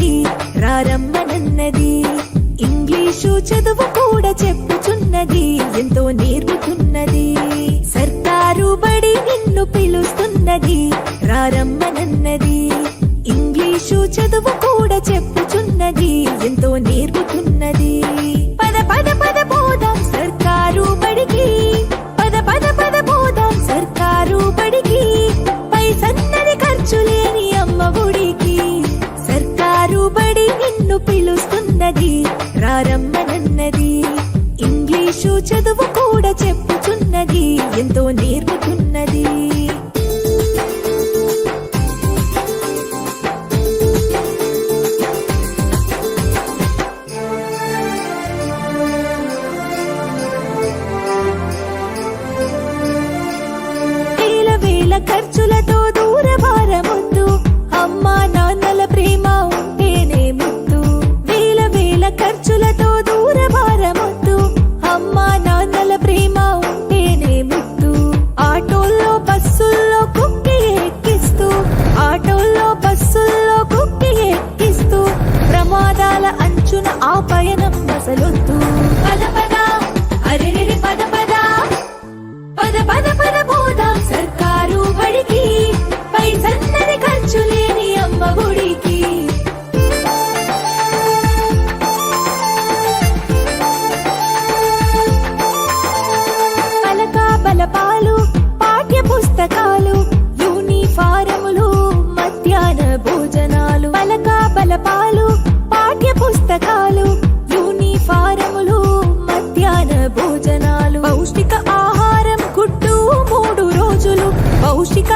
చెప్పుచున్నది రారమ్మనన్నది. ఇంగ్లీషు చదువు కూడా చెప్పుచున్నది ఎంతో నేర్పుతున్నది. సర్కారు బడి నిన్ను పిలుస్తున్నది రారమ్మనన్నది. ఇంగ్లీషు చదువు కూడా చెప్పుచున్నది ఎంతో నేర్పుతున్నది. పద పద పద పోదాం సర్కారు బడికి, పద పద పద పోదాం సర్కారు బడికి. పైసన్నది ఖర్చు లేని అమ్మ గుడికి. సర్కారు బడి నిన్ను పిలుస్తున్నది రారమ్మనన్నది. ఇంగ్లీషు చదువు కూడా చెప్పుచున్నది ఎంతో నేర్పుతున్నది. ఖర్చులతో దూరభారమొద్దు, అమ్మా నాన్నల ప్రేమ ఉంటేనే ముద్దు. వేల వేల ఖర్చులతో దూరభారమొద్దు, అమ్మా నాన్నల ప్రేమ ఉంటేనే ముద్దు. ఆటోల్లో బస్సుల్లో కుక్కి ఎక్కిస్తూ, ఆటోల్లో బస్సుల్లో కుక్కి ఎక్కిస్తూ ప్రమాదాల అంచున ఆ పయనం అసలొద్దు. పద పద అరెరెరి పద పద, పద పద పద పోదాం సర్కారు బడికి. పైసన్నది ఖర్చు లేని అమ్మ గుడికి. పలక బలపాలు పాఠ్య పుస్తకాలు యూనిఫారములు మధ్యాహ్న భోజనాలు. పలక బలపాలు పాఠ్య పుస్తకాలు యూనిఫారములు మధ్యాహ్న భోజనాలు. పౌష్టిక ఆహారం గుడ్డు 3 రోజులు. పౌష్టిక